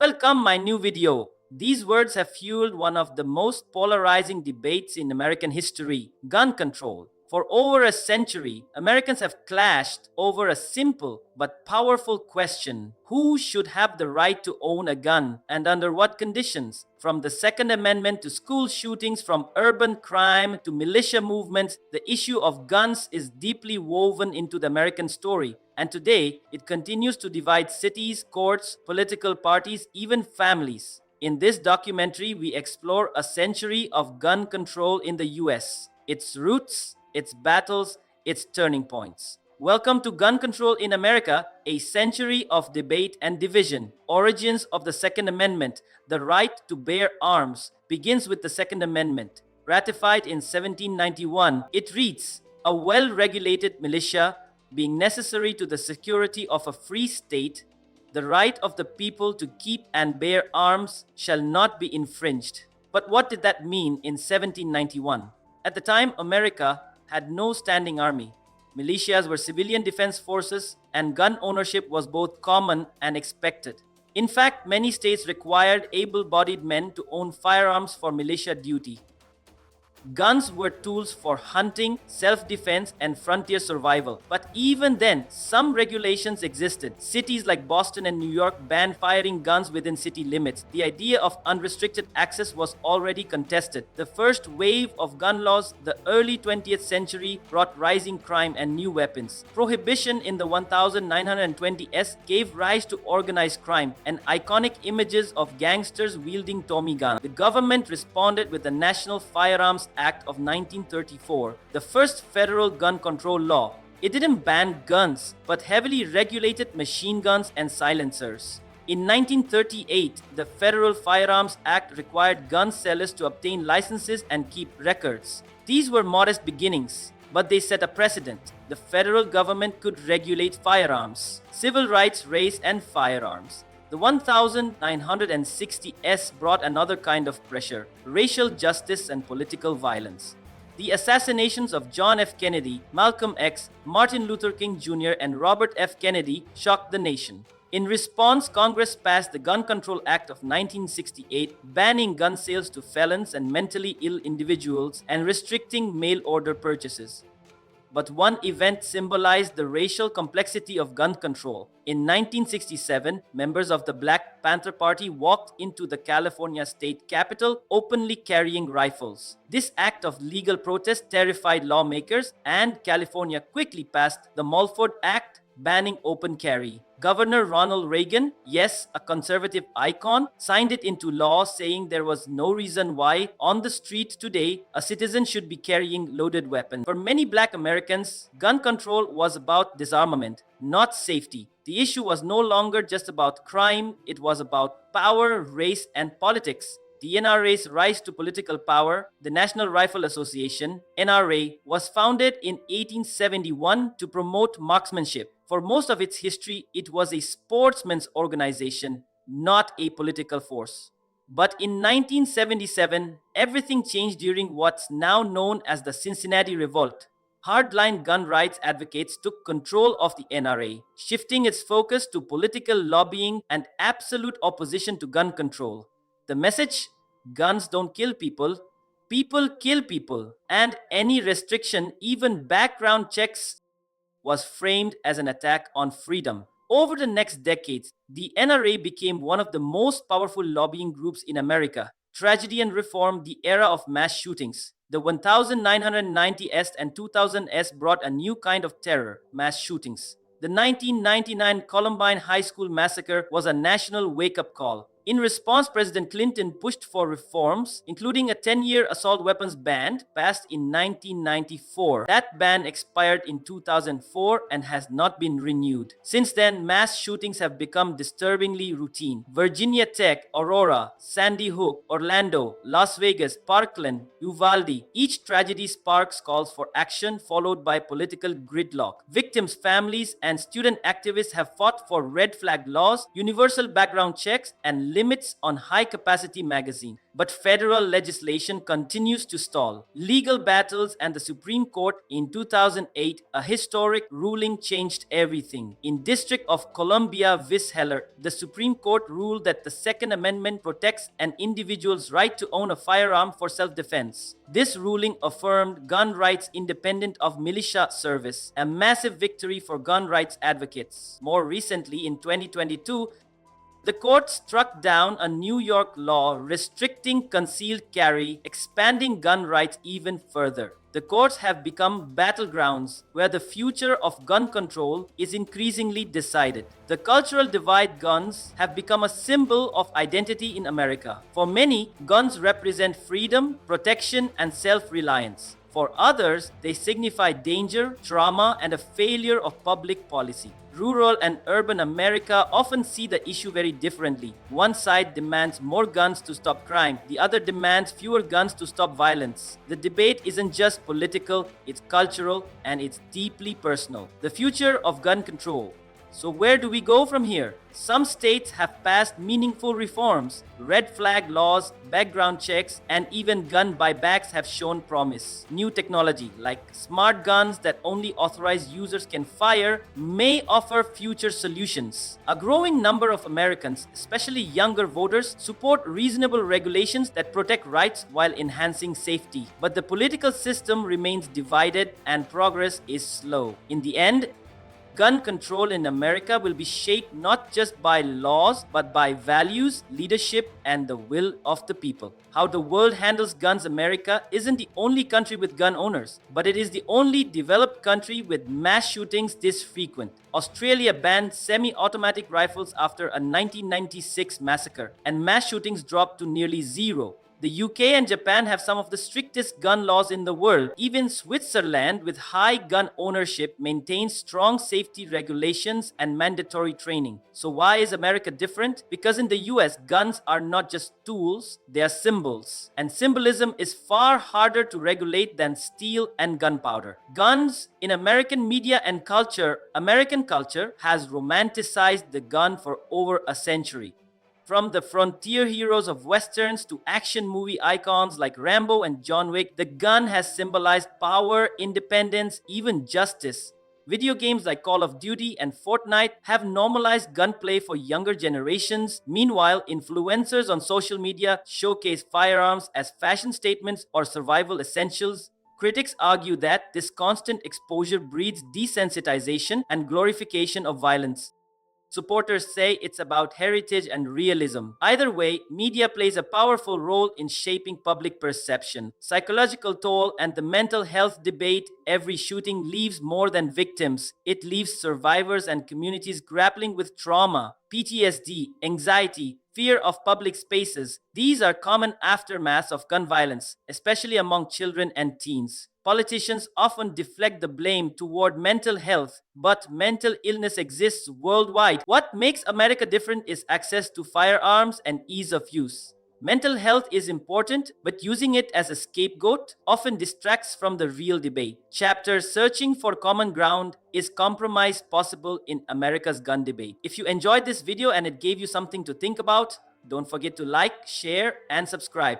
Welcome my new video. These words have fueled one of the most polarizing debates in American history, gun control. For over a century, Americans have clashed over a simple but powerful question: who should have the right to own a gun and under what conditions? From the Second Amendment to school shootings, from urban crime to militia movements, the issue of guns is deeply woven into the American story. And today, it continues to divide cities, courts, political parties, even families. In this documentary, we explore a century of gun control in the US, its roots, its battles, its turning points. Welcome to Gun Control in America, a century of debate and division. Origins of the Second Amendment. The right to bear arms begins with the Second Amendment. Ratified in 1791, it reads, "A well-regulated militia being necessary to the security of a free state, the right of the people to keep and bear arms shall not be infringed." But what did that mean in 1791? At the time, America had no standing army. Militias were civilian defense forces, and gun ownership was both common and expected. In fact, many states required able bodied men to own firearms for militia duty. Guns were tools for hunting, self-defense, and frontier survival. But even then, some regulations existed. Cities like Boston and New York banned firing guns within city limits. The idea of unrestricted access was already contested. The first wave of gun laws, the early 20th century, brought rising crime and new weapons. Prohibition in the 1920s gave rise to organized crime and iconic images of gangsters wielding Tommy guns. The government responded with the National Firearms Act of 1934, the first federal gun control law. It didn't ban guns, but heavily regulated machine guns and silencers. In 1938, the Federal Firearms Act required gun sellers to obtain licenses and keep records. These were modest beginnings, but they set a precedent. The federal government could regulate firearms, civil rights, race, and firearms. The 1960s brought another kind of pressure: racial justice and political violence. The assassinations of John F. Kennedy, Malcolm X, Martin Luther King Jr., and Robert F. Kennedy shocked the nation. In response, Congress passed the Gun Control Act of 1968, banning gun sales to felons and mentally ill individuals and restricting mail order purchases. But one event symbolized the racial complexity of gun control. In 1967, members of the Black Panther Party walked into the California state capitol openly carrying rifles. This act of legal protest terrified lawmakers, and California quickly passed the Mulford Act, banning open carry. Governor Ronald Reagan, yes, a conservative icon, signed it into law, saying there was no reason why, on the street today, a citizen should be carrying loaded weapons. For many Black Americans, gun control was about disarmament, not safety. The issue was no longer just about crime, it was about power, race, and politics. The NRA's rise to political power, the National Rifle Association, NRA, was founded in 1871 to promote marksmanship. For most of its history, it was a sportsman's organization, not a political force. But in 1977, everything changed during what's now known as the Cincinnati Revolt. Hardline gun rights advocates took control of the NRA, shifting its focus to political lobbying and absolute opposition to gun control. The message: guns don't kill people, people kill people, and any restriction, even background checks, was framed as an attack on freedom. Over the next decades, the NRA became one of the most powerful lobbying groups in America. Tragedy and reform, the era of mass shootings. The 1990s and 2000s brought a new kind of terror: mass shootings. The 1999 Columbine High School massacre was a national wake-up call. In response, President Clinton pushed for reforms, including a 10-year assault weapons ban passed in 1994. That ban expired in 2004 and has not been renewed. Since then, mass shootings have become disturbingly routine. Virginia Tech, Aurora, Sandy Hook, Orlando, Las Vegas, Parkland, Uvalde. Each tragedy sparks calls for action, followed by political gridlock. Victims' families and student activists have fought for red flag laws, universal background checks, and limits on high-capacity magazine. But federal legislation continues to stall. Legal battles and the Supreme Court in 2008, a historic ruling changed everything. In District of Columbia v. Heller, the Supreme Court ruled that the Second Amendment protects an individual's right to own a firearm for self-defense. This ruling affirmed gun rights independent of militia service, a massive victory for gun rights advocates. More recently, in 2022, the court struck down a New York law restricting concealed carry, expanding gun rights even further. The courts have become battlegrounds where the future of gun control is increasingly decided. The cultural divide guns have become a symbol of identity in America. For many, guns represent freedom, protection, and self-reliance. For others, they signify danger, trauma, and a failure of public policy. Rural and urban America often see the issue very differently. One side demands more guns to stop crime, the other demands fewer guns to stop violence. The debate isn't just political, it's cultural, and it's deeply personal. The future of gun control. So where do we go from here? Some states have passed meaningful reforms. Red flag laws, background checks, and even gun buybacks have shown promise. New technology like smart guns that only authorized users can fire may offer future solutions. A growing number of Americans, especially younger voters, support reasonable regulations that protect rights while enhancing safety. But the political system remains divided and progress is slow. In the end, gun control in America will be shaped not just by laws, but by values, leadership, and the will of the people. How the world handles guns, America isn't the only country with gun owners, but it is the only developed country with mass shootings this frequent. Australia banned semi-automatic rifles after a 1996 massacre, and mass shootings dropped to nearly zero. The UK and Japan have some of the strictest gun laws in the world. Even Switzerland, with high gun ownership, maintains strong safety regulations and mandatory training. So why is America different? Because in the US, guns are not just tools, they are symbols. And symbolism is far harder to regulate than steel and gunpowder. Guns in American media and culture, American culture has romanticized the gun for over a century. From the frontier heroes of westerns to action movie icons like Rambo and John Wick, the gun has symbolized power, independence, even justice. Video games like Call of Duty and Fortnite have normalized gunplay for younger generations. Meanwhile, influencers on social media showcase firearms as fashion statements or survival essentials. Critics argue that this constant exposure breeds desensitization and glorification of violence. Supporters say it's about heritage and realism. Either way, media plays a powerful role in shaping public perception. Psychological toll and the mental health debate. Every shooting leaves more than victims. It leaves survivors and communities grappling with trauma, PTSD, anxiety, fear of public spaces. These are common aftermaths of gun violence, especially among children and teens. Politicians often deflect the blame toward mental health, but mental illness exists worldwide. What makes America different is access to firearms and ease of use. Mental health is important, but using it as a scapegoat often distracts from the real debate. Chapter Searching for Common Ground: Is Compromise Possible in America's Gun Debate? If you enjoyed this video and it gave you something to think about, don't forget to like, share, and subscribe.